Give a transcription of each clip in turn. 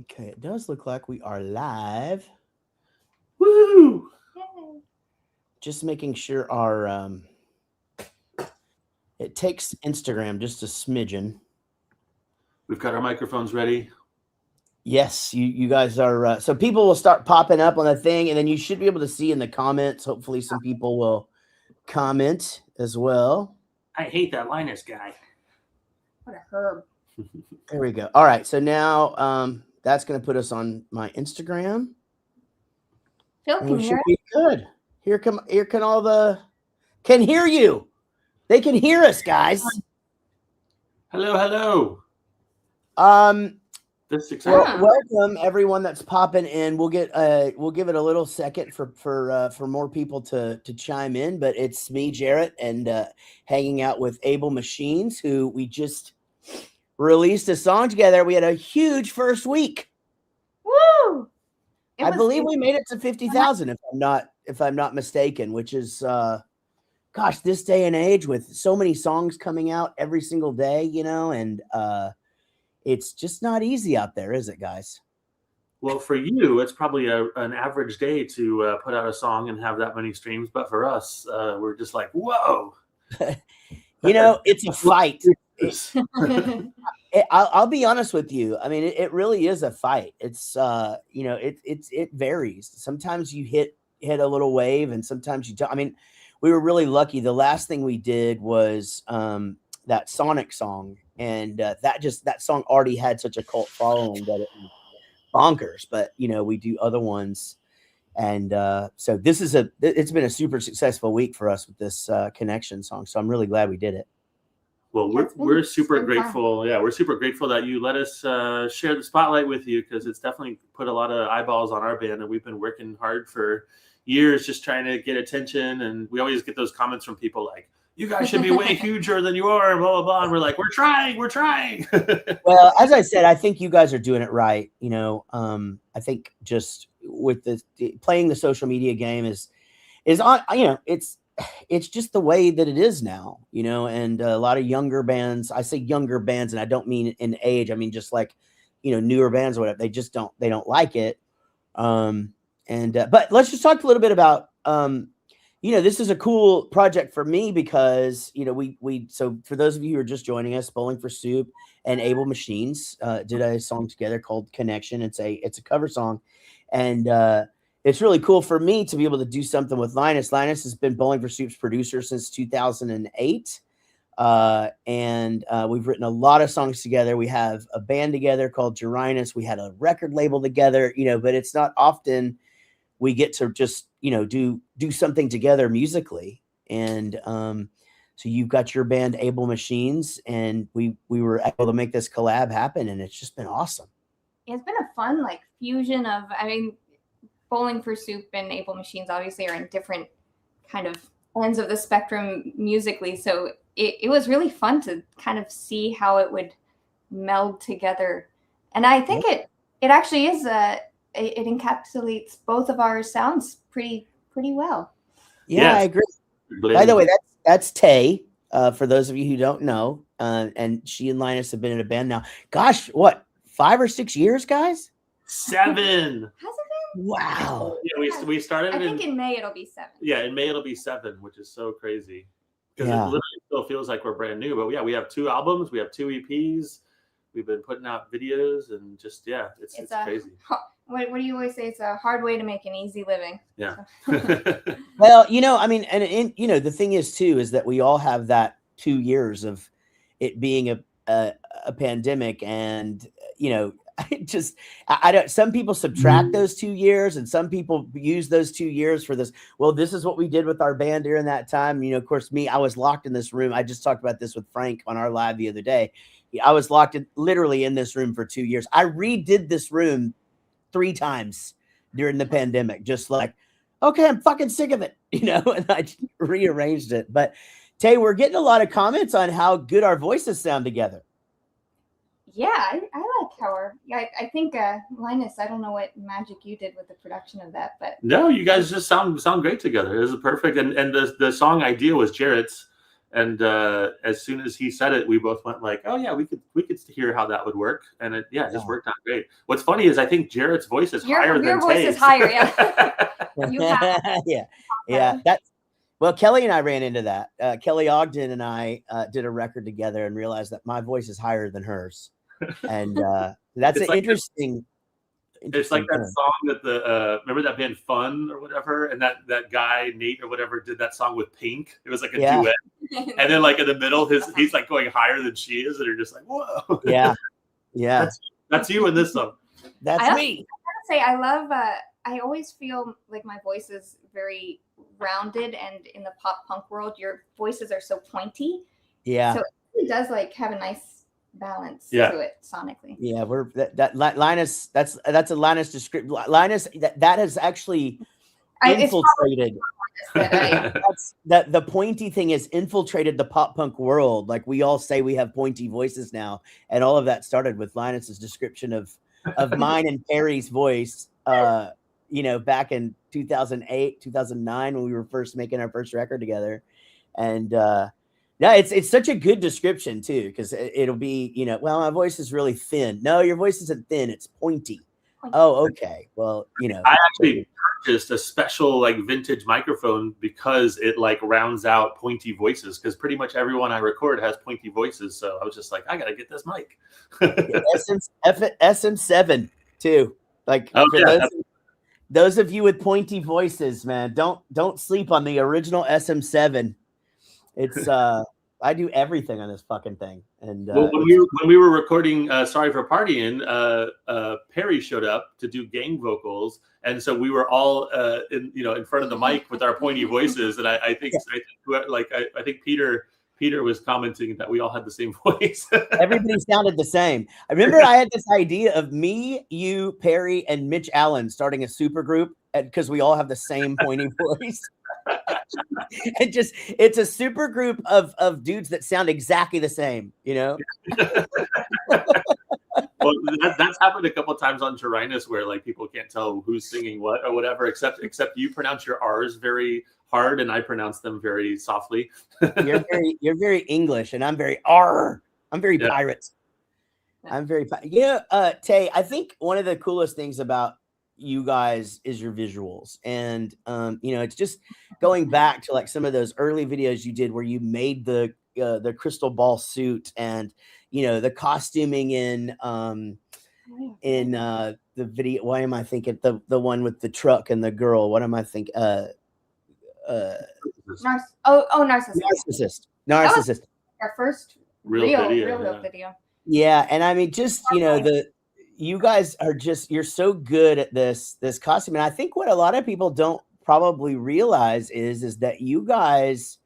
Okay, it does look like we are live. Woo! Yay. Just making sure our it takes Instagram just a smidgen. We've got our microphones ready. Yes, you guys are. So people will start popping up on the thing, and then you should be able to see in the comments. Hopefully, some people will comment as well. I hate that Linus guy. What a herb. There we go. All right, so now that's going to put us on my Instagram. Phil, And can we you should hear be good. Here can all the can hear you. They can hear us, guys. Hello, hello. This is exciting. Well, welcome everyone that's popping in. We'll give it a little second for more people to chime in, but it's me, Jaret, and hanging out with Able Machines, who we just released a song together. We had a huge first week. Woo! I believe we made it to 50,000 if I'm not mistaken, which is gosh, this day and age with so many songs coming out every single day, and it's just not easy out there, is it, guys? Well, for you, it's probably an average day to put out a song and have that many streams. But for us, we're just like, whoa. It's a fight. I'll be honest with you. I mean, it really is a fight. It's it varies. Sometimes you hit a little wave, and sometimes you don't. I mean, we were really lucky. The last thing we did was that Sonic song, and that song already had such a cult following that it was bonkers. But we do other ones, and so it's been a super successful week for us with this Connection song. So I'm really glad we did it. Well, we're super grateful. Yeah, we're super grateful that you let us share the spotlight with you, because it's definitely put a lot of eyeballs on our band, and we've been working hard for years just trying to get attention. And we always get those comments from people like, you guys should be way huger than you are, and blah, blah, blah. And we're like, we're trying. Well, as I said, I think you guys are doing it right. I think just with playing the social media game is on, it's just the way that it is now, and a lot of younger bands, I say younger bands, and I don't mean in age. I mean, just like, newer bands or whatever, they don't like it. But let's just talk a little bit about, this is a cool project for me because, so for those of you who are just joining us, Bowling for Soup and Able Machines did a song together called Connection. It's a cover song. And it's really cool for me to be able to do something with Linus. Linus has been Bowling for Soup's producer since 2008. And we've written a lot of songs together. We have a band together called Jaret. We had a record label together, but it's not often we get to just, do something together musically. And so you've got your band Able Machines, and we were able to make this collab happen, and it's just been awesome. It's been a fun fusion of, Bowling for Soup and Able Machines obviously are in different kind of ends of the spectrum musically. So it was really fun to kind of see how it would meld together. And I think it actually is it encapsulates both of our sounds pretty well. Yeah, I agree. By the way, that's Tay. For those of you who don't know, and she and Linus have been in a band now. Gosh, what, 5 or 6 years, guys? 7. Has it been? Wow. Yeah, we started. I think in May it'll be 7. Yeah, in May it'll be 7, which is so crazy because it literally still feels like we're brand new. But yeah, we have 2 albums, we have 2 EPs. We've been putting out videos, and just it's crazy. What do you always say? It's a hard way to make an easy living. Yeah. Well, the thing is too is that we all have that 2 years of it being a pandemic, and I don't. Some people subtract those 2 years, and some people use those 2 years for this. Well, this is what we did with our band during that time. Of course, I was locked in this room. I just talked about this with Frank on our live the other day. I was locked literally in this room for 2 years. I redid this room 3 times during the pandemic, just like, okay, I'm fucking sick of it, and I rearranged it. But Tay, we're getting a lot of comments on how good our voices sound together. Yeah, I like how I think Linus, I don't know what magic you did with the production of that, but no, you guys just sound great together. It was perfect, and the song idea was Jaret's, And as soon as he said it, we both went like, "Oh yeah, we could hear how that would work," and it just worked out great. What's funny is I think Jaret's voice is higher than your voice Tay's. is higher, yeah. That's well, Kelly and I ran into that. Kelly Ogden and I did a record together and realized that my voice is higher than hers, and that's It's an like interesting. It's like that song that remember that band Fun or whatever, and that guy Nate or whatever did that song with Pink. It was like a duet, and then like in the middle, he's like going higher than she is, and you're just like, whoa. Yeah. That's you in this song. That's me. I gotta say, I love. I always feel like my voice is very rounded, and in the pop punk world, your voices are so pointy. Yeah. So it does like have a nice balance to it sonically. Yeah, we're that Linus. That's a Linus description. Linus that has actually infiltrated. That's the pointy thing has infiltrated the pop punk world. Like we all say we have pointy voices now, and all of that started with Linus's description of mine and Perry's voice. Back in 2008, 2009 when we were first making our first record together, and yeah, it's such a good description too, because it'll be, well, my voice is really thin. No, your voice isn't thin; it's pointy. Oh, okay. Well, I actually purchased a special like vintage microphone because it like rounds out pointy voices. Because pretty much everyone I record has pointy voices, so I was just like, I gotta get this mic. SM7 too. Like those of you with pointy voices, man, don't sleep on the original SM7. It's I do everything on this fucking thing. And when we were recording Sorry for Partying, Perry showed up to do gang vocals, and so we were all in front of the mic with our pointy voices. And I think Peter was commenting that we all had the same voice. Everybody sounded the same. I remember I had this idea of me, you, Perry, and Mitch Allen starting a super group because we all have the same pointy voice. It's a super group of dudes that sound exactly the same, Well, that's happened a couple of times on Jaret where like people can't tell who's singing what or whatever, except you pronounce your R's very hard and I pronounce them very softly. You're very English and I'm very R. I'm very pirate. I'm very Tay, I think one of the coolest things about you guys is your visuals, and it's just going back to like some of those early videos you did where you made the crystal ball suit and the costuming in the video. Why am I thinking the one with the truck and the girl? What am I thinking? Narcissist. Our first real video. Yeah, and I mean, just you guys are you're so good at this costume, and I think what a lot of people don't probably realize is that you guys,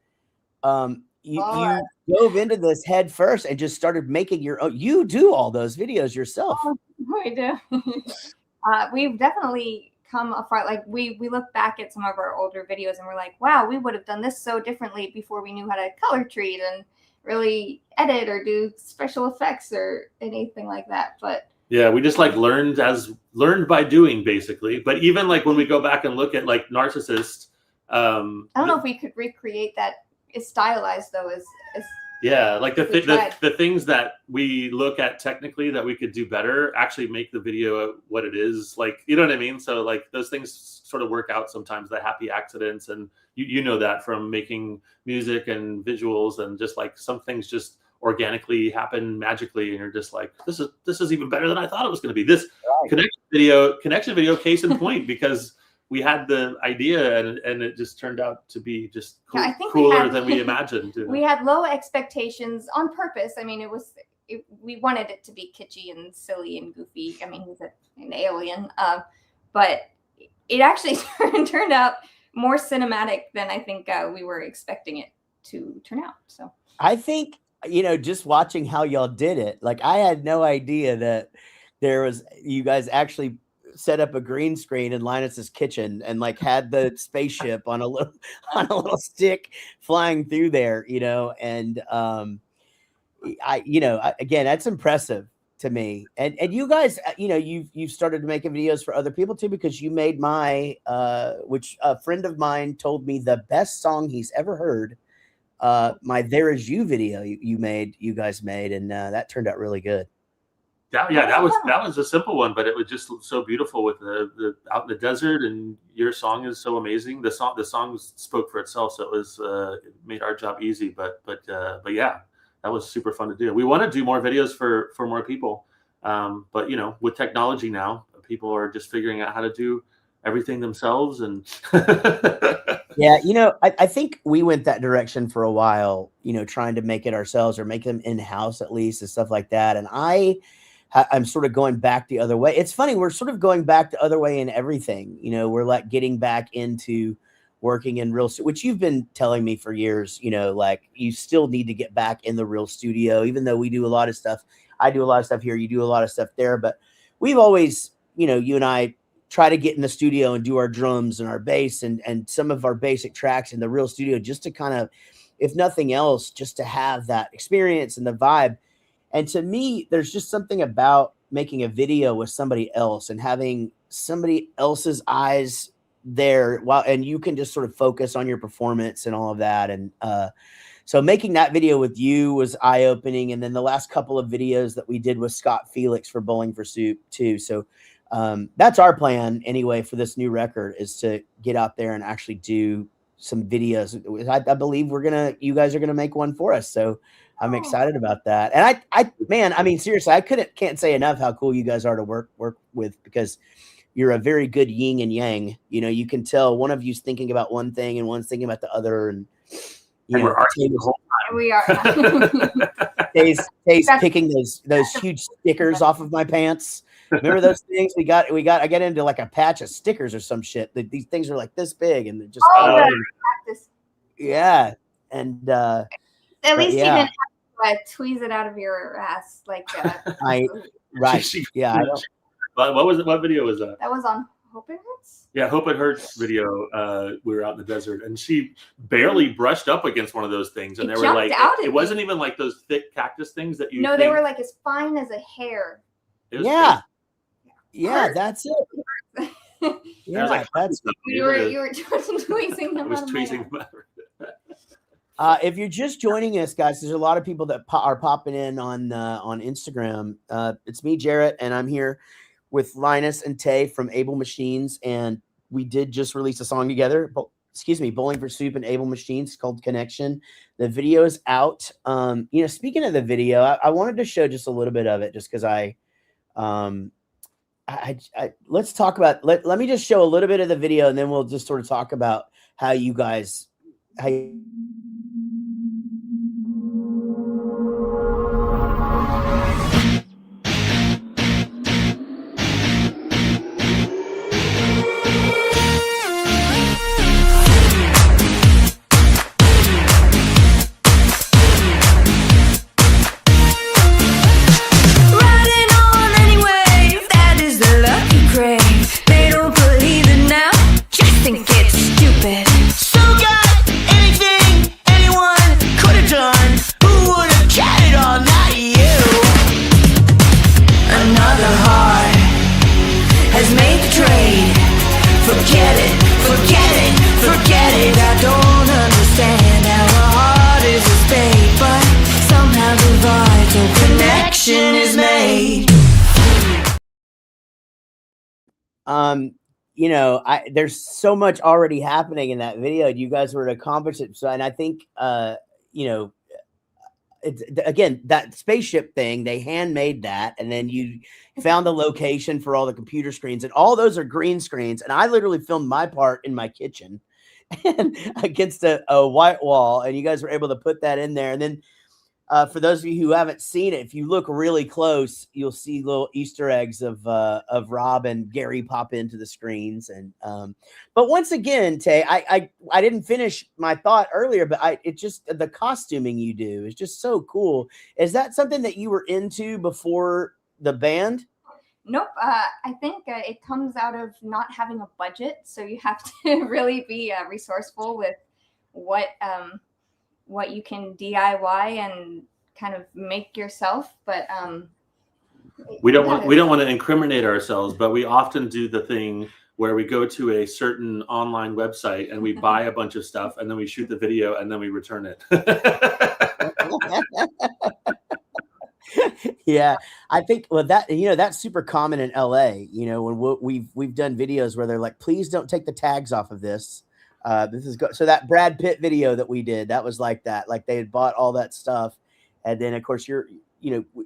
you dove into this head first and just started making your own. You do all those videos yourself. We do. We've definitely come apart. Like we look back at some of our older videos and we're like, wow, we would have done this so differently before we knew how to color treat and really edit or do special effects or anything like that. But yeah, we just like learned by doing basically. But even like when we go back and look at like Narcissist, I don't know if we could recreate that. It's stylized though, as yeah, like the things that we look at technically that we could do better actually make the video what it is. Like, you know what I mean? So like those things sort of work out sometimes, the happy accidents, and you know that from making music and visuals, and just like some things just organically happen magically, and you're just like, this is even better than I thought it was going to be. This connection video case in point, because we had the idea and it just turned out to be just cooler tan we imagined. We had low expectations on purpose. I mean, we wanted it to be kitschy and silly and goofy. I mean, he's an alien, but it actually turned out more cinematic than I think we were expecting it to turn out. So I think, just watching how y'all did it, like I had no idea that you guys actually set up a green screen in Linus's kitchen and like had the spaceship on a little stick flying through there, and again, that's impressive to me. And you guys, you've started making videos for other people too, because you made which a friend of mine told me the best song he's ever heard my There Is You video you guys made, and that turned out really good. That was a simple one, but it was just so beautiful with the out in the desert, and your song is so amazing. The song spoke for itself, so it was it made our job easy. But yeah, that was super fun to do. We want to do more videos for more people, but you know, with technology now, people are just figuring out how to do everything themselves. And yeah, you know, I think we went that direction for a while. You know, trying to make it ourselves or make them in house at least and stuff like that. And I'm sort of going back the other way. It's funny. We're sort of going back the other way in everything. You know, we're like getting back into working in real, which you've been telling me for years, you know, like you still need to get back in the real studio, even though we do a lot of stuff. I do a lot of stuff here. You do a lot of stuff there, but we've always, you know, you and I try to get in the studio and do our drums and our bass and some of our basic tracks in the real studio, just to kind of, if nothing else, just to have that experience and the vibe. And to me, there's just something about making a video with somebody else and having somebody else's eyes there and you can just sort of focus on your performance and all of that. And so making that video with you was eye-opening. And then the last couple of videos that we did with Scott Felix for Bowling for Soup too. So that's our plan anyway for this new record, is to get out there and actually do some videos. I believe you guys are gonna make one for us. So I'm excited about that. And I mean, seriously, can't say enough how cool you guys are to work with, because you're a very good yin and yang. You know, you can tell one of you's thinking about one thing and one's thinking about the other. And you know, we're arguing the whole time. We are. Tay's picking those huge stickers off of my pants. Remember those things I got into like a patch of stickers or some shit. These things are like this big and they're just yeah. And at least yeah. you didn't have to tweeze it out of your ass like right. Yeah. What was it? What video was that? That was on Hope It Hurts. Yeah, Hope It Hurts video. We were out in the desert, and she barely brushed up against one of those things, and they were like, it wasn't even like those thick cactus things that you. No, they were like as fine as a hair. Yeah, yeah, that's it. Yeah, like, that's. You were tweezing them. I was tweezing them. If you're just joining us, guys, there's a lot of people that are popping in on Instagram. It's me, Jaret, and I'm here with Linus and Tay from Able Machines, and we did just release a song together. Bowling for Soup and Able Machines, called Connection. The video is out. You know, speaking of the video, I wanted to show just a little bit of it, just because let's talk about. Let me just show a little bit of the video, and then we'll just sort of talk about how you guys. You know, there's so much already happening in that video. You guys were to accomplish it. So, and I think, you know, it's, again, that spaceship thing, they handmade that. And then you found the location for all the computer screens, and all those are green screens. And I literally filmed my part in my kitchen and against a white wall. And you guys were able to put that in there. And then, for those of you who haven't seen it, if you look really close, you'll see little Easter eggs of Rob and Gary pop into the screens. And but once again, Tay, I didn't finish my thought earlier, but it just, the costuming you do is just so cool. Is that something that you were into before the band? Nope. I think it comes out of not having a budget, so you have to really be resourceful with what you can DIY and kind of make yourself. But we don't want to incriminate ourselves, but we often do the thing where we go to a certain online website and we buy a bunch of stuff and then we shoot the video and then we return it. Yeah, I think that's super common in LA. When we've done videos where they're like, please don't take the tags off of this. So that Brad Pitt video that we did, that was like that. Like they had bought all that stuff, and then of course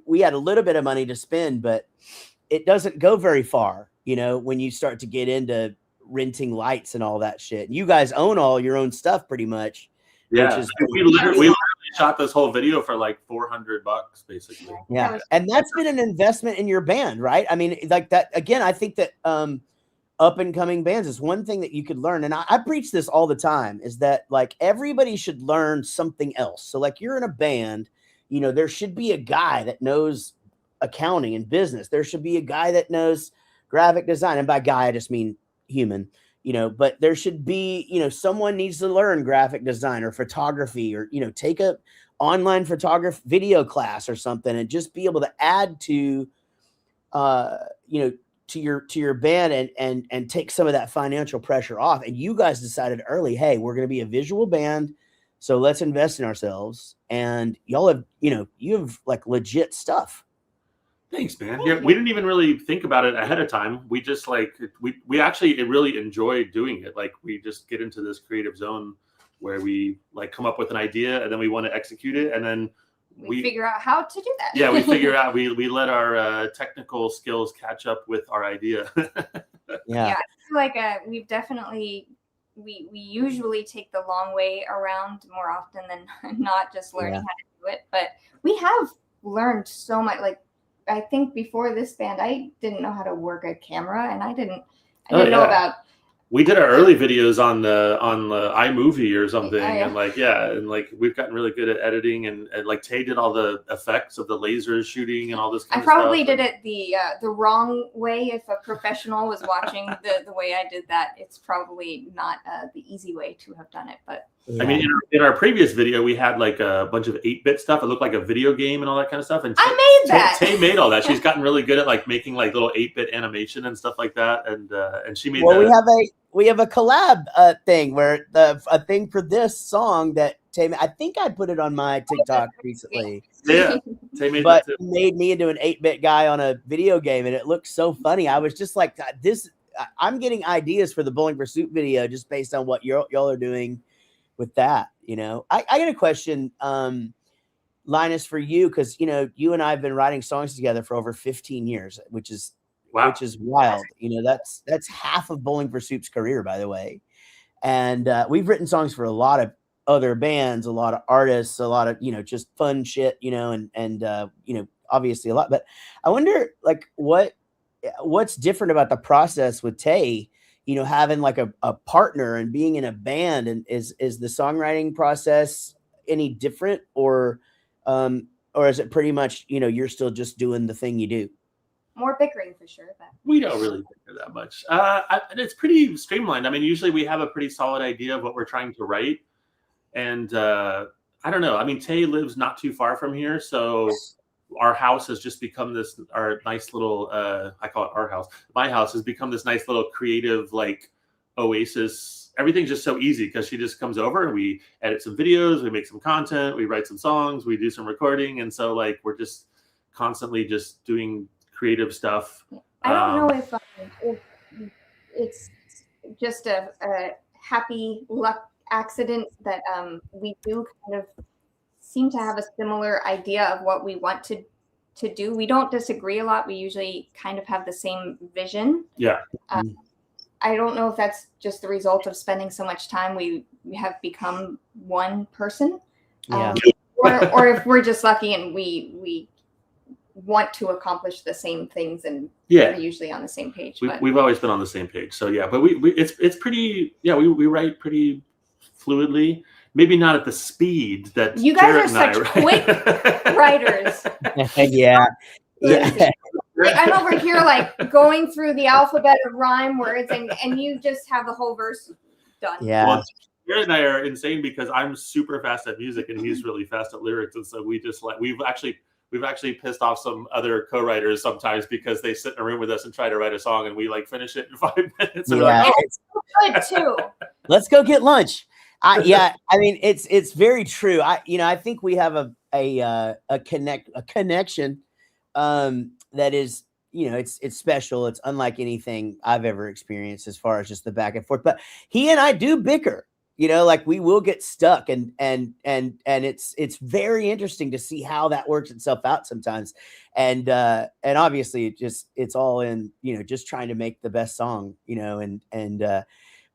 we had a little bit of money to spend, but it doesn't go very far. When you start to get into renting lights and all that shit. You guys own all your own stuff pretty much. Yeah, we literally shot this whole video for like $400 basically. Yeah, and that's been an investment in your band, right? I mean, like that again. I think that up and coming bands is one thing that you could learn, and I preach this all the time, is that like everybody should learn something else. So like you're in a band, there should be a guy that knows accounting and business. There should be a guy that knows graphic design, and by guy I just mean human. But there should be, someone needs to learn graphic design or photography or, take a online photography video class or something and just be able to add to, to your band and take some of that financial pressure off. And you guys decided early, hey, we're going to be a visual band, so let's invest in ourselves. And y'all have, you have like legit stuff. Thanks, man. Yeah, we didn't even really think about it ahead of time. We just we actually really enjoy doing it. Like we just get into this creative zone where we like come up with an idea and then we want to execute it, and then we figure out how to do that. Yeah, we figure out we let our technical skills catch up with our idea. Yeah, I feel like we've definitely we usually take the long way around more often than not, just learning how to do it. But we have learned so much. Like I think before this band, I didn't know how to work a camera, and I didn't know about. We did our early videos on the iMovie or something, and we've gotten really good at editing, and like Tay did all the effects of the lasers shooting and all this kind of stuff. I probably did it the wrong way. If a professional was watching the way I did that, it's probably not the easy way to have done it. But I mean, in our previous video, we had like a bunch of 8-bit stuff. It looked like a video game and all that kind of stuff. And I made that. Tay made all that. She's gotten really good at like making like little 8-bit animation and stuff like that. And she made. Well, we have a collab thing where a thing for this song that Tay, I think I put it on my TikTok recently. Yeah, Tay made but that too. Made me into an 8-bit guy on a video game, and it looked so funny. I was just like, this. I'm getting ideas for the Bowling for Soup video just based on what y'all are doing with that. I got a question, Linus, for you, because you and I have been writing songs together for over 15 years, which is which is wild. That's half of Bowling for Soup's career, by the way. And we've written songs for a lot of other bands, a lot of artists, a lot of just fun shit, and obviously a lot. But I wonder, like, what's different about the process with Tay, having like a partner and being in a band, and is the songwriting process any different, or is it pretty much, you're still just doing the thing you do? More bickering for sure, but we don't really bicker that much. It's pretty streamlined. I mean, usually we have a pretty solid idea of what we're trying to write, and I don't know. I mean, Tay lives not too far from here, so our house has just become our nice little. I call it our house. My house has become this nice little creative like oasis. Everything's just so easy because she just comes over and we edit some videos, we make some content, we write some songs, we do some recording, and so like we're just constantly just doing creative stuff. I don't know if it's just a happy luck accident that we do kind of seem to have a similar idea of what we want to do. We don't disagree a lot. We usually kind of have the same vision. Yeah. I don't know if that's just the result of spending so much time. We have become one person. Yeah. Or if we're just lucky and we want to accomplish the same things, and we're usually on the same page. We've always been on the same page. So yeah, but it's pretty, we write pretty fluidly. Maybe not at the speed that you guys Jaret are such quick writers. Yeah. Like, I'm over here like going through the alphabet of rhyme words, and you just have the whole verse done. Yeah. Well, Jaret and I are insane because I'm super fast at music and he's really fast at lyrics, and so we just we've actually we've actually pissed off some other co-writers sometimes because they sit in a room with us and try to write a song, and we like finish it in 5 minutes. And Yeah, Good too. let's go get lunch. I mean, it's very true. I think we have a connection that is, it's special. It's unlike anything I've ever experienced as far as just the back and forth. But he and I do bicker. Like we will get stuck, and it's very interesting to see how that works itself out sometimes. And obviously it's all in, just trying to make the best song,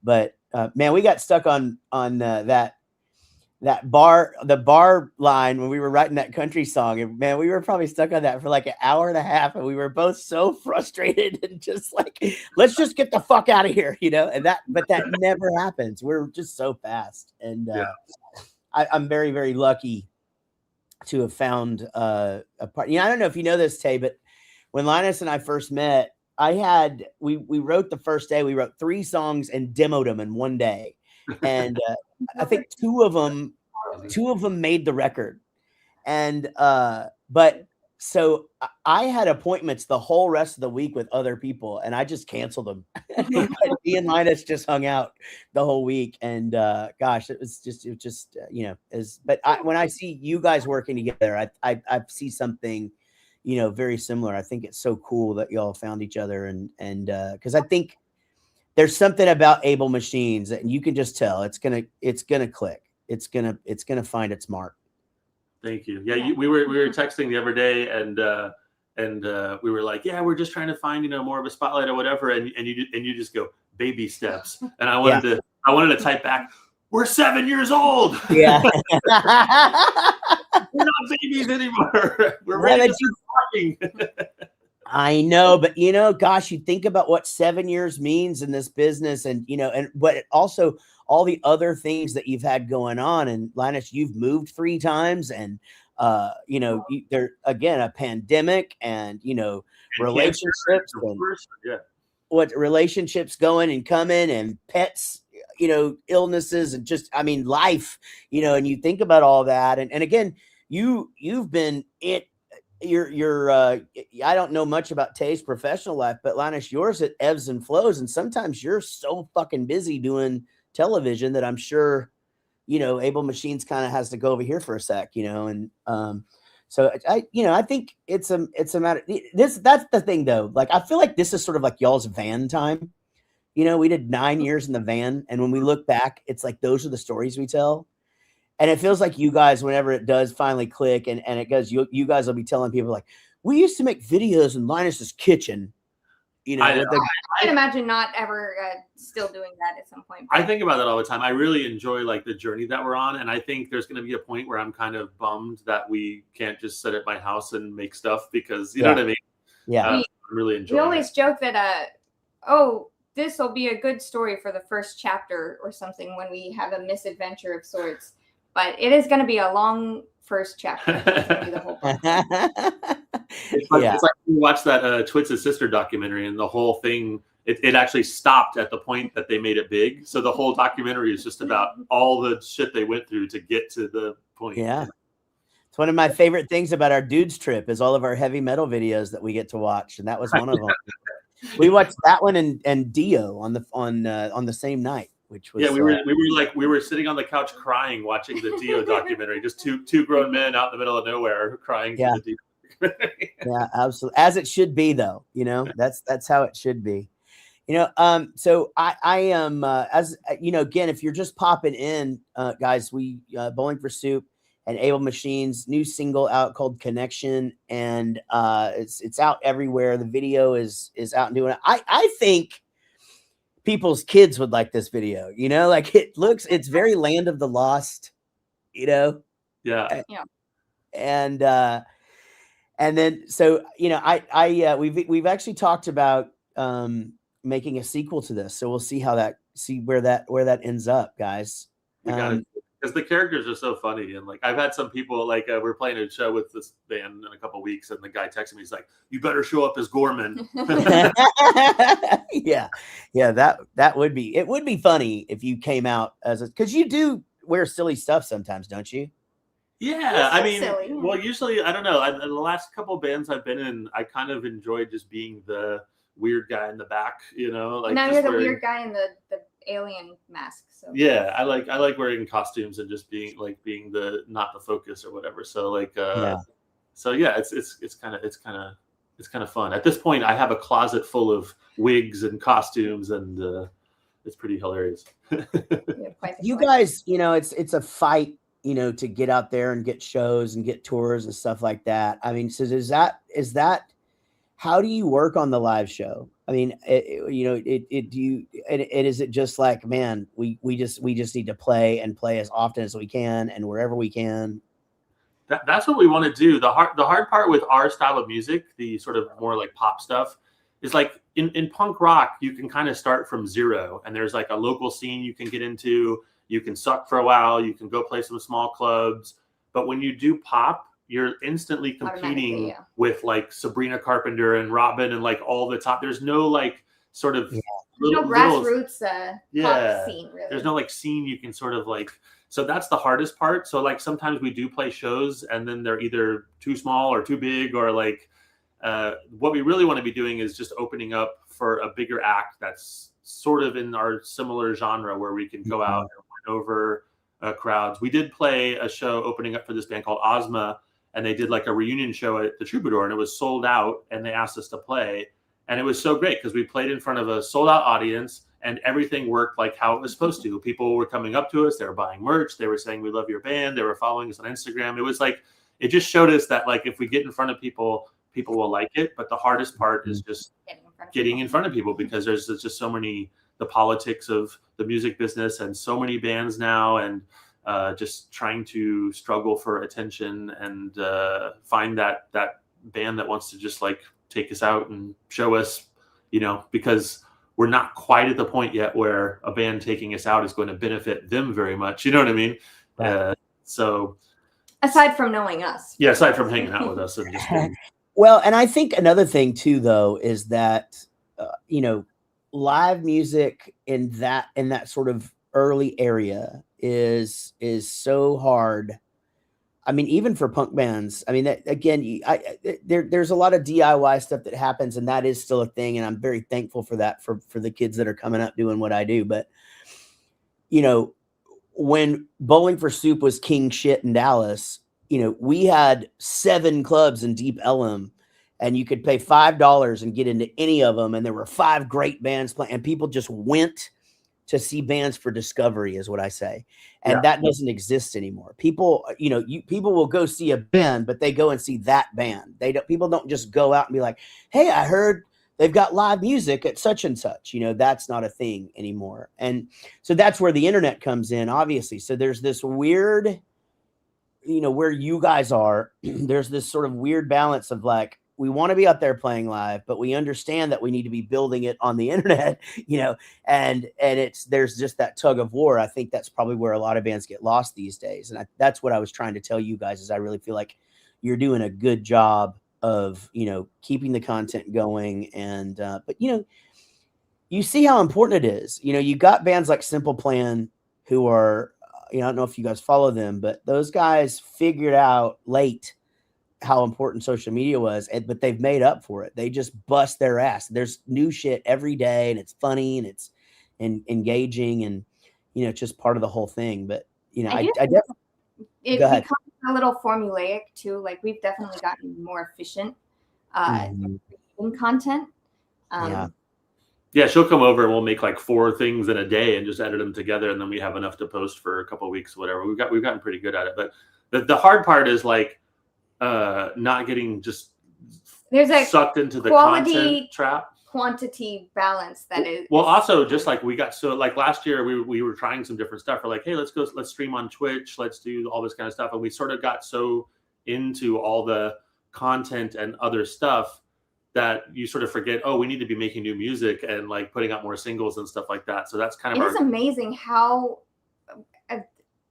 but man, we got stuck on the bar line when we were writing that country song, and man, we were probably stuck on that for like an hour and a half, and we were both so frustrated and just like, let's just get the fuck out of here, but that never happens. We're just so fast. And I'm very, very lucky to have found a part. I don't know if you know this, Tay, but when Linus and I first met, we wrote the first day, we wrote 3 songs and demoed them in one day. And I think two of them made the record. And but so I had appointments the whole rest of the week with other people, and I just canceled them. And me and Linus just hung out the whole week. And gosh, it was just when I see you guys working together, I see something very similar. I think it's so cool that y'all found each other, and because I think there's something about Able Machines that you can just tell it's gonna click. It's gonna find its mark. Thank you. Yeah, we were texting the other day, and we were like, yeah, we're just trying to find more of a spotlight or whatever, and you just go baby steps, and I wanted to type back, we're 7 years old. Yeah. We're not babies anymore. We're ready to start talking. I know, but gosh, you think about what 7 years means in this business, and but also all the other things that you've had going on. And Linus, you've moved 3 times, and there again a pandemic, and relationships, and what relationships going and coming, and pets, illnesses, and just life, and you think about all that, and again, you've been it. You're I don't know much about Tay's professional life, but Linus, yours, it ebbs and flows, and sometimes you're so fucking busy doing television that I'm sure Able Machines kind of has to go over here for a sec, and so I think it's a matter. That's the thing though. Like I feel like this is sort of like y'all's van time. We did 9 years in the van, and when we look back, it's like those are the stories we tell. And it feels like you guys, whenever it does finally click, and it goes, you guys will be telling people like, we used to make videos in Linus's kitchen. I can imagine not ever still doing that at some point. I think about that all the time. I really enjoy like the journey that we're on, and I think there's going to be a point where I'm kind of bummed that we can't just sit at my house and make stuff, because you know what I mean. Yeah, I'm really enjoying. We always joke that this will be a good story for the first chapter or something when we have a misadventure of sorts. But it is going to be a long first chapter. The whole it's like you watch that Twits' Sister documentary, and the whole thing, it actually stopped at the point that they made it big. So the whole documentary is just about all the shit they went through to get to the point. Yeah. It's one of my favorite things about our dudes trip is all of our heavy metal videos that we get to watch. And that was one of them. We watched that one and Dio on the same night. Which was, we were sitting on the couch crying watching the Dio documentary. Just two grown men out in the middle of nowhere crying. Yeah, for the Dio. Yeah, absolutely, as it should be, though. That's how it should be. So I am as again, if you're just popping in, guys, we Bowling for Soup and Able Machines new single out called Connection, and it's out everywhere. The video is out and doing it. I think people's kids would like this video, like it's very Land of the Lost, Yeah. And then, so, we've actually talked about, making a sequel to this. So we'll see where that ends up, guys. Because the characters are so funny, and like I've had some people like we're playing a show with this band in a couple of weeks, and the guy texted me, he's like, "You better show up as Gorman." yeah, that would be funny if you came out as because you do wear silly stuff sometimes, don't you? Yeah, It's I so mean, silly, yeah. well, usually I don't know. The last couple bands I've been in, I kind of enjoyed just being the weird guy in the back, you know, like And now just you're the wearing, weird guy in the alien mask. So yeah, I like wearing costumes and just being the not the focus or whatever. So like Yeah. so yeah, it's kind of fun. At this point, I have a closet full of wigs and costumes, and it's pretty hilarious. you have quite the You collection. guys, it's a fight, to get out there and get shows and get tours and stuff like that. I mean, so is that how do you work on the live show? I mean, is it just like, man, we just need to play as often as we can and wherever we can? That's what we want to do. The hard part with our style of music, the sort of more like pop stuff, is like in punk rock, you can kind of start from zero, and there's like a local scene you can get into. You can suck for a while. You can go play some small clubs. But when you do pop, you're instantly competing yeah. with like Sabrina Carpenter and Robin and like all the top. There's no like sort of no grassroots pop scene, really. There's no like scene you can sort of like. So that's the hardest part. So like sometimes we do play shows and then they're either too small or too big, or like what we really want to be doing is just opening up for a bigger act that's sort of in our similar genre where we can go out and win over crowds. We did play a show opening up for this band called Ozma, and they did like a reunion show at the Troubadour, and it was sold out, and they asked us to play. And it was so great because we played in front of a sold out audience and everything worked like how it was supposed to. People were coming up to us. They were buying merch. They were saying, we love your band. They were following us on Instagram. It was like, it just showed us that like, if we get in front of people, people will like it. But the hardest part is just getting in front of people because there's just so many, the politics of the music business and so many bands now, and just trying to struggle for attention and find that band that wants to just like take us out and show us, because we're not quite at the point yet where a band taking us out is going to benefit them very much. You know what I mean? Right. So aside from knowing us. Yeah, aside from hanging out with us. And just well, and I think another thing too, though, is that, live music in that sort of early area is so hard. I mean, even for punk bands, I mean, that, again, there's a lot of DIY stuff that happens, and that is still a thing. And I'm very thankful for that, for the kids that are coming up doing what I do. But, when Bowling for Soup was king shit in Dallas, we had 7 clubs in Deep Ellum, and you could pay $5 and get into any of them. And there were 5 great bands playing, and people just went to see bands for discovery, is what I say. And that doesn't exist anymore. People, people will go see a band, but they go and see that band. People don't just go out and be like, hey, I heard they've got live music at such and such. That's not a thing anymore. And so that's where the internet comes in, obviously. So there's this weird, where you guys are, there's this sort of weird balance of like, we want to be out there playing live, but we understand that we need to be building it on the internet, and there's just that tug of war. I think that's probably where a lot of bands get lost these days. And that's what I was trying to tell you guys, is I really feel like you're doing a good job of, keeping the content going. And, but you see how important it is. You got bands like Simple Plan who are, I don't know if you guys follow them, but those guys figured out late how important social media was, but they've made up for it. They just bust their ass. There's new shit every day, and it's funny, and it's engaging, and it's just part of the whole thing. But I definitely, it becomes a little formulaic too. Like, we've definitely gotten more efficient in content. Yeah, she'll come over and we'll make like 4 things in a day and just edit them together, and then we have enough to post for a couple of weeks, whatever. We've gotten pretty good at it. But the hard part is like not getting just sucked into the content trap. Quantity balance that is. Well, also just like we got, so like last year we were trying some different stuff. We're like, hey, let's stream on Twitch, let's do all this kind of stuff, and we sort of got so into all the content and other stuff that you sort of forget, oh, we need to be making new music and like putting out more singles and stuff like that. So that's kind of It is amazing how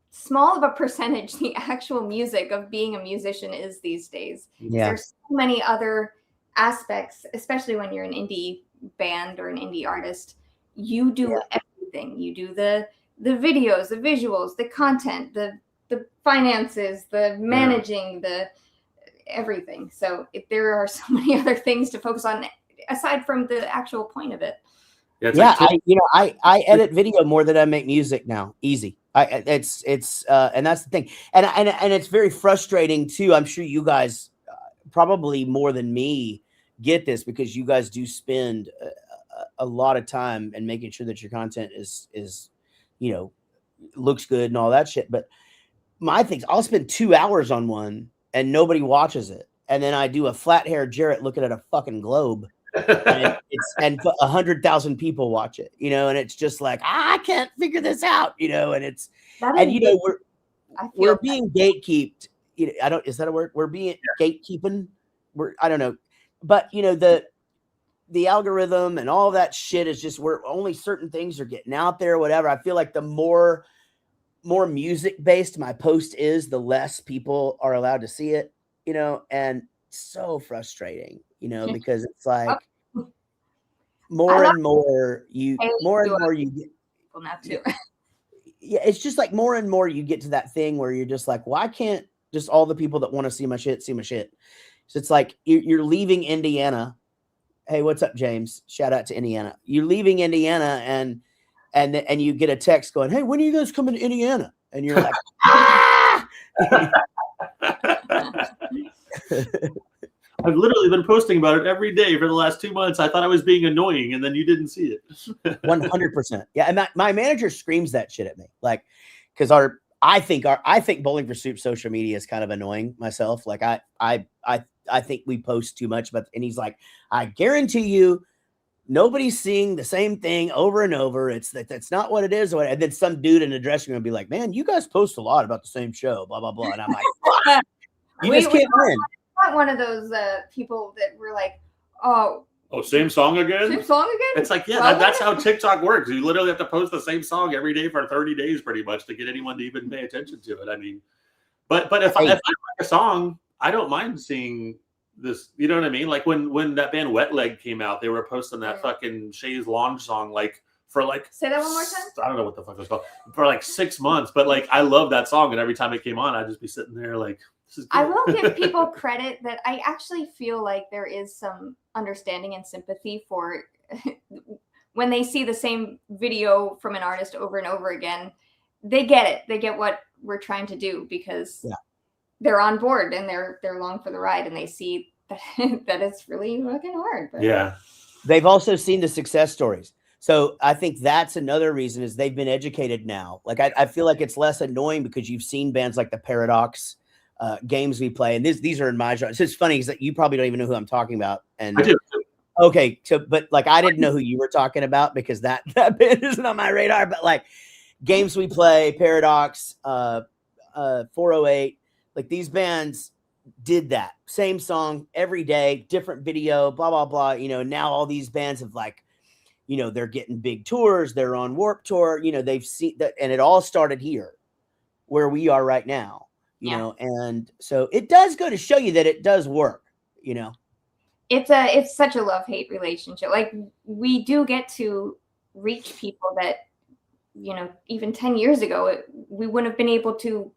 small of a percentage the actual music of being a musician is these days. Yeah. There's so many other aspects, especially when you're an indie band or an indie artist. You do everything. You do the videos, the visuals, the content, the the finances, the managing, the everything. So there are so many other things to focus on aside from the actual point of it. Yeah, I edit video more than I make music now. Easy. It's and that's the thing. And it's very frustrating too. I'm sure you guys probably more than me get this, because you guys do spend a lot of time and making sure that your content is looks good and all that shit. But my things, I'll spend 2 hours on one and nobody watches it, and then I do a flat hair Jaret looking at a fucking globe, and 100,000 people watch it, and it's just like, I can't figure this out, and it's we're being gatekeeped. Is that a word? We're being gatekeeping. I don't know, but the algorithm and all that shit is just where only certain things are getting out there, whatever. I feel like the more music based my post is, the less people are allowed to see it, and so frustrating, because it's like more and more you get now too. Yeah, it's just like more and more you get to that thing where you're just like, why can't just all the people that want to see my shit see my shit? So it's like you're leaving Indiana. Hey, what's up, James? Shout out to Indiana. You're leaving Indiana and you get a text going, hey, when are you guys coming to Indiana? And you're like, ah! I've literally been posting about it every day for the last 2 months. I thought I was being annoying, and then you didn't see it. 100%. Yeah, and my manager screams that shit at me, like, because I think Bowling for Soup social media is kind of annoying myself. Like I think we post too much, and he's like, I guarantee you, nobody's seeing the same thing over and over. That's not what it is. And then some dude in the dressing room will be like, man, you guys post a lot about the same show, blah blah blah. And I'm like, you just can't win. Not one of those people that were like, oh, same song again? Same song again? It's like, yeah, that's how TikTok works. You literally have to post the same song every day for 30 days pretty much to get anyone to even pay attention to it. I mean, but if I like a song, I don't mind seeing this, you know what I mean? Like when that band Wet Leg came out, they were posting that fucking Shays Lounge song for say that one more time. I don't know what the fuck it was called, for like 6 months. But like I love that song, and every time it came on, I'd just be sitting there like, this is good. I will give people credit that I actually feel like there is some understanding and sympathy for when they see the same video from an artist over and over again. They get it. They get what we're trying to do, because they're on board and they're along for the ride, and they see that it's really fucking hard. But. Yeah. They've also seen the success stories. So I think that's another reason, is they've been educated now. Like I feel like it's less annoying because you've seen bands like the Paradox, Games We Play, and these are in my genre. So it's funny because that you probably don't even know who I'm talking about. And I do. Okay, so but like I didn't know who you were talking about because that band isn't on my radar. But like Games We Play, Paradox, 408, like these bands did that same song every day, different video, blah blah blah. Now all these bands have like, they're getting big tours, they're on Warped Tour. They've seen that, and it all started here, where we are right now. And so it does go to show you that it does work. It's such a love-hate relationship. Like we do get to reach people that, even 10 years ago, we wouldn't have been able to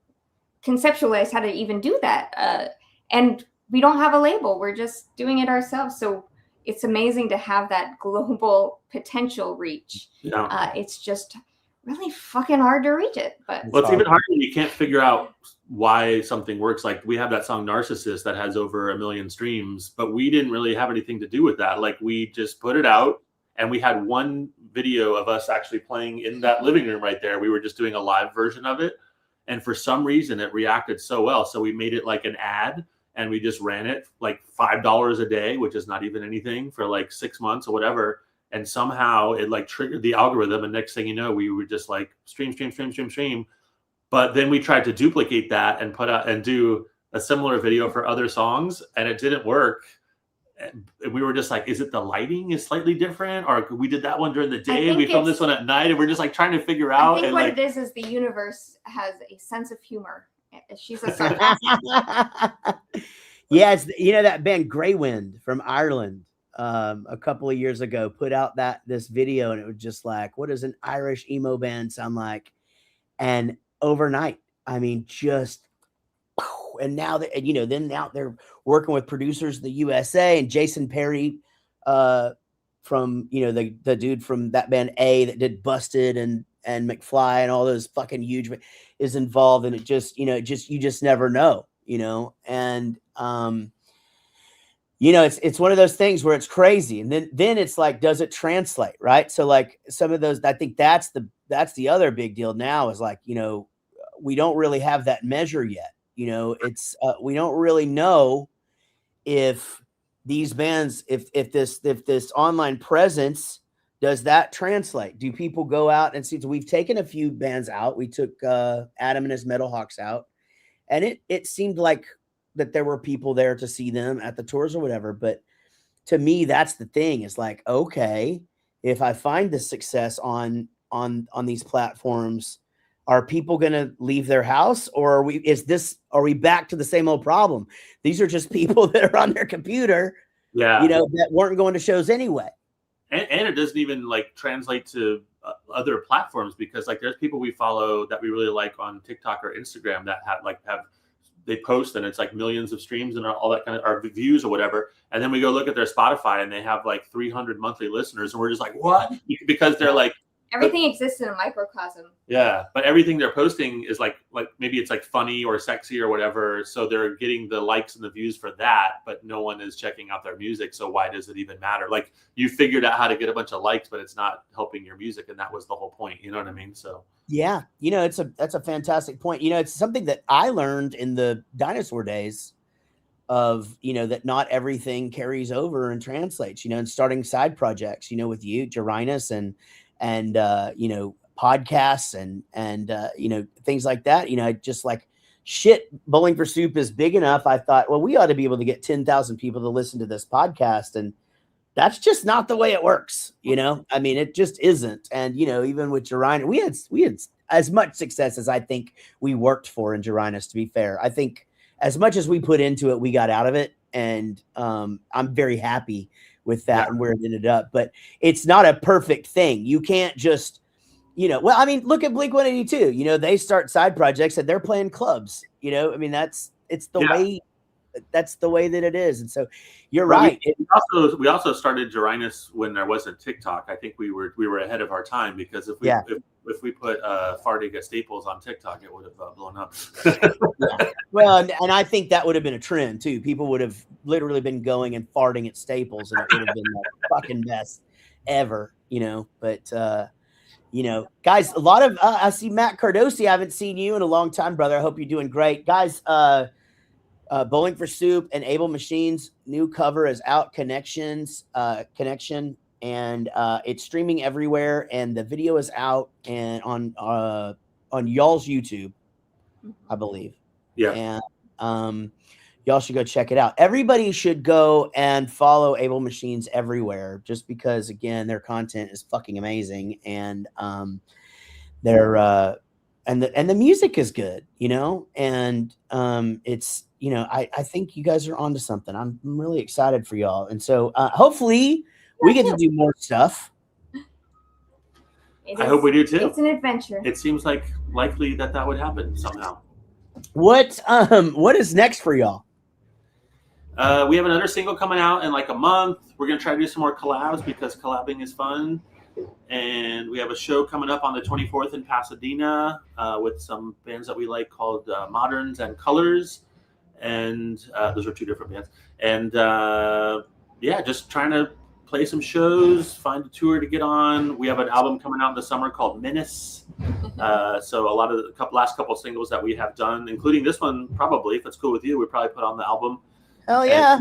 conceptualize how to even do that. And we don't have a label. We're just doing it ourselves. So it's amazing to have that global potential reach. Yeah. It's just really fucking hard to reach it. But it's even harder when you can't figure out why something works. Like we have that song Narcissist that has over 1 million streams, but we didn't really have anything to do with that. Like we just put it out, and we had one video of us actually playing in that living room right there. We were just doing a live version of it. And for some reason it reacted so well. So we made it like an ad, and we just ran it like $5 a day, which is not even anything, for like 6 months or whatever. And somehow it like triggered the algorithm. And next thing you know, we were just like stream. But then we tried to duplicate that and put out and do a similar video for other songs, and it didn't work. And we were just like, is it the lighting is slightly different? Or we did that one during the day and we filmed this one at night, and we're just like trying to figure out. I think and what like, it is the universe has a sense of humor. She's a sarcastic. Yeah, it's that band Grey Wind from Ireland a couple of years ago put out this video, and it was just like, what does an Irish emo band sound like? And overnight I mean, just, and now that, you know, then now they're working with producers in the USA, and Jason Perry, from, you know, the dude from that band A that did Busted and McFly and all those fucking huge, is involved. And it just, you know, you just never know, you know. And you know, it's one of those things where it's crazy, and then it's like, does it translate, right? So like some of those, I think that's the other big deal now, is like, you know, we don't really have that measure yet. You know, it's we don't really know if these bands, if this online presence, does that translate? Do people go out and see? So we've taken a few bands out. We took Adam and his Metal Hawks out, and it seemed like that there were people there to see them at the tours or whatever. But to me, that's the thing, is like, okay, if I find this success on these platforms, are people going to leave their house, or are we back to the same old problem? These are just people that are on their computer, Yeah. you know, that weren't going to shows anyway. And it doesn't even like translate to other platforms, because like there's people we follow that we really like on TikTok or Instagram that have they post and it's like millions of streams and all that kind of, or views or whatever. And then we go look at their Spotify and they have like 300 monthly listeners. And we're just like, what? Because they're like, everything exists in a microcosm. yeah, but everything they're posting is like maybe it's like funny or sexy or whatever. So they're getting the likes and the views for that, but no one is checking out their music. So why does it even matter? Like, you figured out how to get a bunch of likes, but it's not helping your music. And that was the whole point. You know what I mean? So yeah, you know, that's a fantastic point. You know, it's something that I learned in the dinosaur days of, you know, that not everything carries over and translates, you know, and starting side projects, you know, with you, Jaret, and you know, podcasts and you know, things like that. You know, just like, shit, Bowling for Soup is big enough. I thought, well, we ought to be able to get 10,000 people to listen to this podcast, and that's just not the way it works. You know, I mean, it just isn't. And, you know, even with Jaret, we had as much success as I think we worked for in Jaret, to be fair. I think as much as we put into it, we got out of it. And I'm very happy with that and where it ended up. But it's not a perfect thing. You can't just, you know, well, I mean, look at Blink-182. You know, they start side projects and they're playing clubs. You know, I mean, that's the way that it is. And so you're right. We also started Jaret when there wasn't TikTok. I think we were ahead of our time, because if we put farting at Staples on TikTok, it would have blown up. Yeah. Well, and I think that would have been a trend too. People would have literally been going and farting at Staples, and it would have been the fucking best ever, you know. But you know, guys, a lot of I see Matt Cardosi. I haven't seen you in a long time, brother. I hope you're doing great, guys. Bowling for Soup and Able Machines new cover is out. Connection, and it's streaming everywhere, and the video is out and on y'all's YouTube, I believe. Yeah. And y'all should go check it out. Everybody should go and follow Able Machines everywhere, just because, again, their content is fucking amazing, and they're and the music is good, you know, and it's, you know, I think you guys are onto something. I'm really excited for y'all, and so hopefully we get to do more stuff. I hope we do too. It's an adventure. It seems like likely that would happen somehow. What is next for y'all? We have another single coming out in like a month. We're gonna try to do some more collabs, because collabing is fun. And we have a show coming up on the 24th in Pasadena with some bands that we like called Moderns and Colors. And those are two different bands. And yeah, just trying to play some shows, find a tour to get on. We have an album coming out in the summer called Menace. So last couple singles that we have done, including this one, probably, if it's cool with you, we probably put on the album. Hell yeah.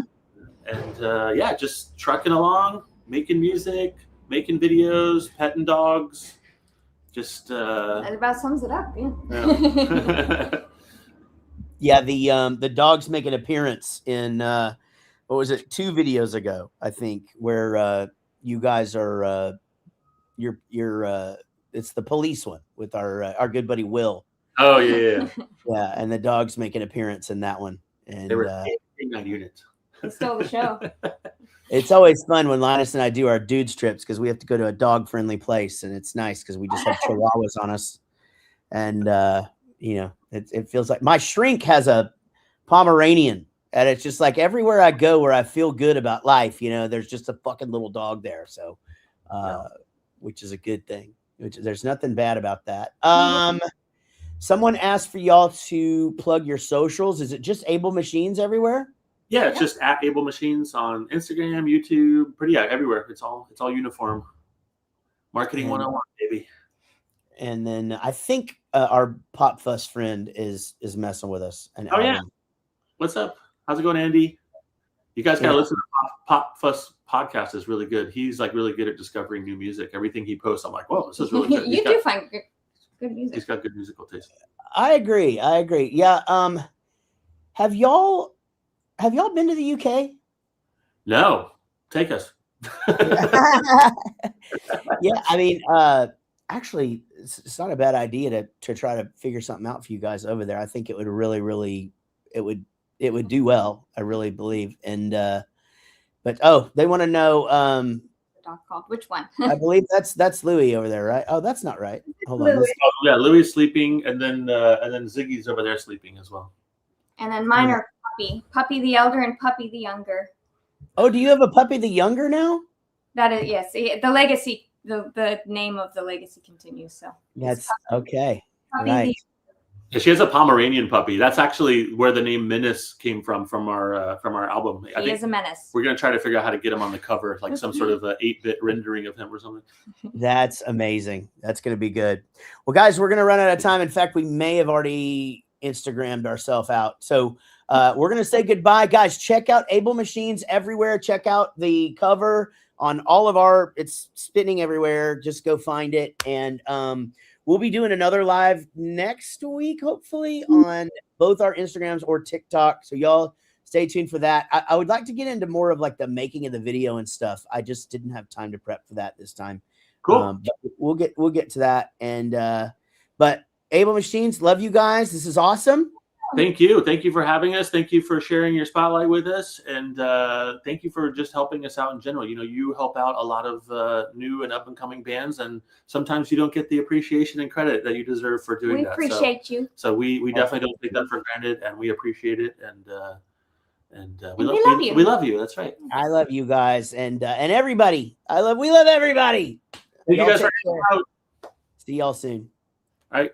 And yeah, just trucking along, making music, making videos, petting dogs. Just that about sums it up. Yeah. Yeah, the dogs make an appearance in what was it, 2 videos ago, I think, where you guys are you're it's the police one with our good buddy Will. Oh yeah. Yeah, and the dogs make an appearance in that one. And they were 89 units. He stole the show. It's always fun when Linus and I do our dudes trips, because we have to go to a dog friendly place, and it's nice because we just have chihuahuas on us, and you know, It feels like my shrink has a Pomeranian, and it's just like everywhere I go where I feel good about life, there's just a fucking little dog there. So, which is a good thing. There's nothing bad about that. Someone asked for y'all to plug your socials. Is it just Able Machines everywhere? Yeah, it's just at Able Machines on Instagram, YouTube, everywhere. It's all uniform. Marketing 101, baby. And then I think our Pop Fuss friend is messing with us. Yeah. What's up? How's it going, Andy? You guys gotta listen to Pop Fuss podcast. Is really good. He's like really good at discovering new music. Everything he posts, I'm like, whoa, this is really good. You do find good music. He's got good musical taste. I agree. Yeah. Have y'all been to the UK? No. Take us. Yeah, I mean, actually, it's not a bad idea to try to figure something out for you guys over there. I think it would really, it would do well. I really believe. And but they want to know. Dog called which one? I believe that's Louis over there, right? Oh, that's not right. Hold on. Yeah, Louis is sleeping, and then Ziggy's over there sleeping as well. And then mine are Puppy the elder and Puppy the younger. Oh, do you have a Puppy the younger now? That is, yes. The legacy, the name of the legacy continues. So that's okay. Puppy Right. Yeah, she has a Pomeranian puppy. That's actually where the name Menace came from our album. He is a menace. We're gonna try to figure out how to get him on the cover, like some sort of 8-bit rendering of him or something. That's amazing. That's going to be good. Well, guys, we're going to run out of time. In fact, we may have already Instagrammed ourselves out. So we're going to say goodbye. Guys, check out Able Machines everywhere. Check out the cover on all of it's spinning everywhere. Just go find it. And we'll be doing another live next week, hopefully, on both our Instagrams or TikTok. So y'all stay tuned for that. I would like to get into more of like the making of the video and stuff. I just didn't have time to prep for that this time. Cool. But we'll get to that. And but Able Machines, love you guys. This is awesome. Thank you for having us. Thank you for sharing your spotlight with us, and thank you for just helping us out in general. You help out a lot of new and up and coming bands, and sometimes you don't get the appreciation and credit that you deserve for doing that. We appreciate you. So we definitely don't take that for granted, and we appreciate it, and we love you. We love you. That's right. I love you guys, and everybody. We love everybody. Thank you guys for See y'all soon. All right.